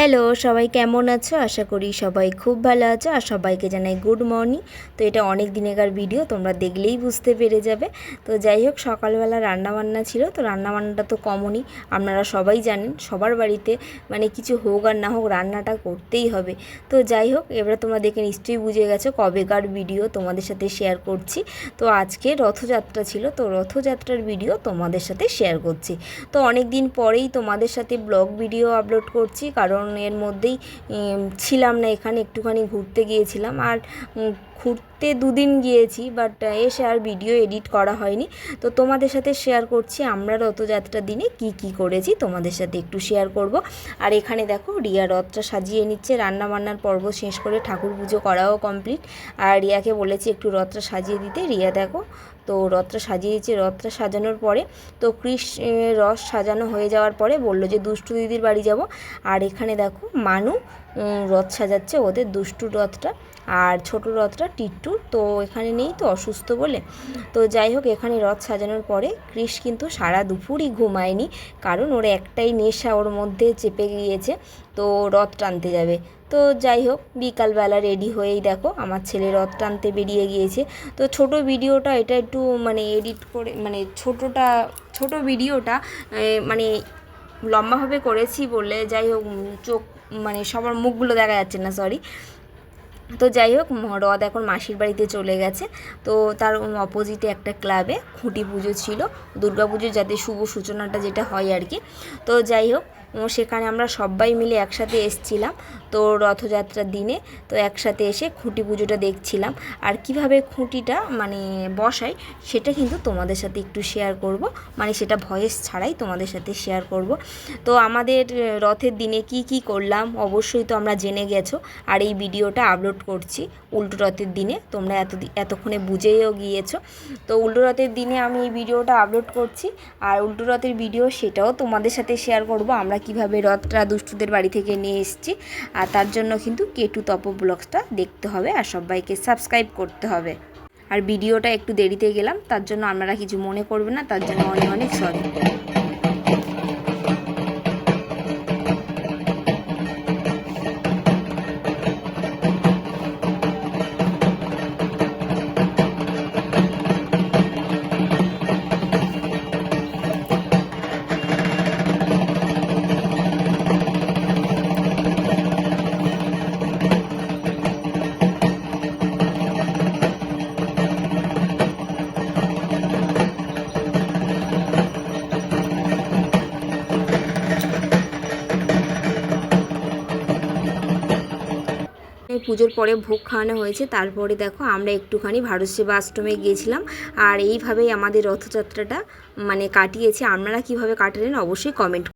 Hello, সবাই কেমন আছো? আশা করি সবাই খুব ভালো আছো আর সবাইকে জানাই গুড মর্নিং। তো এটা অনেক দিনেকার ভিডিও, তোমরা দেখলেই বুঝতে পেরে যাবে। তো যাই হোক, সকালবেলা রান্নাবান্না ছিল। তো রান্নাবান্নাটা তো কমনই, আপনারা সবাই জানেন সবার বাড়িতে মানে কিছু হোক আর না হোক রান্নাটা করতেই হবে। তো যাই হোক, এবারে তোমরা দেখে নিশ্চয়ই বুঝে গেছো কবেকার ভিডিও তোমাদের সাথে শেয়ার করছি। তো আজকে রথযাত্রা ছিল, তো রথযাত্রার ভিডিও তোমাদের সাথে শেয়ার করছি। তো অনেক দিন পরেই তোমাদের সাথে ব্লগ ভিডিও আপলোড করছি, কারণ এর মধ্যেই ছিলাম না, এখানে একটুখানি ঘুরতে গিয়েছিলাম। আর ঘুরতে দুদিন গিয়েছি, বাট এসে আর ভিডিও এডিট করা হয়নি। তো তোমাদের সাথে শেয়ার করছি আমরা রথযাত্রার দিনে কি করেছি, তোমাদের সাথে একটু শেয়ার করব। আর এখানে দেখো রিয়া রথটা সাজিয়ে নিচ্ছে, রান্না বান্নার পর্ব শেষ করে ঠাকুর পুজো করাও কমপ্লিট। আর রিয়াকে বলেছি একটু রথটা সাজিয়ে দিতে, রিয়া দেখো তো রথটা সাজিয়ে দিয়েছে। রথটা সাজানোর পরে তো রথ সাজানো হয়ে যাওয়ার পরে বললো যে দুষ্টু দিদির বাড়ি যাব। আর এখানে দেখো মানু রথ সাজাচ্ছে ওদের দুষ্টুর রথটা, আর ছোট রথটা টিট্টুর। তো এখানে নেই, তো অসুস্থ বলে। তো যাই হোক, এখানে রথ সাজানোর পরে কৃষ কিন্তু সারা দুপুরই ঘুমায়নি, কারণ ওর একটাই নেশা ওর মধ্যে চেপে গিয়েছে, তো রথ টানতে যাবে। তো যাই হোক, বিকালবেলা রেডি হয়েই দেখো আমার ছেলে রথ টানতে বেরিয়ে গিয়েছে। তো ছোট ভিডিওটা এটা একটু মানে এডিট করে, মানে ছোট ভিডিওটা মানে লম্বাভাবে করেছি বলে, যাই হোক চোখ মানে সবার মুখগুলো দেখা যাচ্ছে না, সরি। তো যাই হোক, রথ এখন মাসির বাড়িতে চলে গেছে। তো তার অপোজিটে একটা ক্লাবে খুঁটি পুজো ছিল, দুর্গা পুজোর যাতে শুভ সূচনাটা যেটা হয় আর কি। তো যাই হোক, সেখানে আমরা সবাই মিলে একসাথে এসছিলাম তো রথযাত্রার দিনে। তো একসাথে এসে খুঁটি পুজোটা দেখছিলাম, আর কিভাবে খুঁটিটা মানে বসাই সেটা কিন্তু তোমাদের সাথে একটু শেয়ার করব, মানে সেটা ভয়েস ছাড়াই তোমাদের সাথে শেয়ার করব। তো আমাদের রথের দিনে কি করলাম অবশ্যই তো আমরা জেনে গেছো, আর এই ভিডিওটা আপলোড করছি উল্টো রথের দিনে, তোমরা এতক্ষণে বুঝেও গিয়েছো। তো উল্টো রথের দিনে আমি এই ভিডিওটা আপলোড করছি, আর উল্টো রথের ভিডিও সেটাও তোমাদের সাথে শেয়ার করব, আমরা কিভাবে রথটা দুষ্টুদের বাড়ি থেকে নিয়ে এসেছি। আর তার জন্য কিন্তু কেটু তপ ব্লগসটা দেখতে হবে আর সবাইকে সাবস্ক্রাইব করতে হবে। আর ভিডিওটা একটু দেরিতে গেলাম, তার জন্য আপনারা কিছু মনে করবেন না, তার জন্য অনেক অনেক সরি। পুজোর পরে ভোগ খাওয়ানো হয়েছে, তারপরে দেখো আমরা একটুখানি ভারত সেবা আশ্রমে গিয়েছিলাম। আর এইভাবেই আমাদের রথযাত্রাটা মানে কাটিয়েছি। আপনারা কিভাবে কাটালেন অবশ্যই কমেন্ট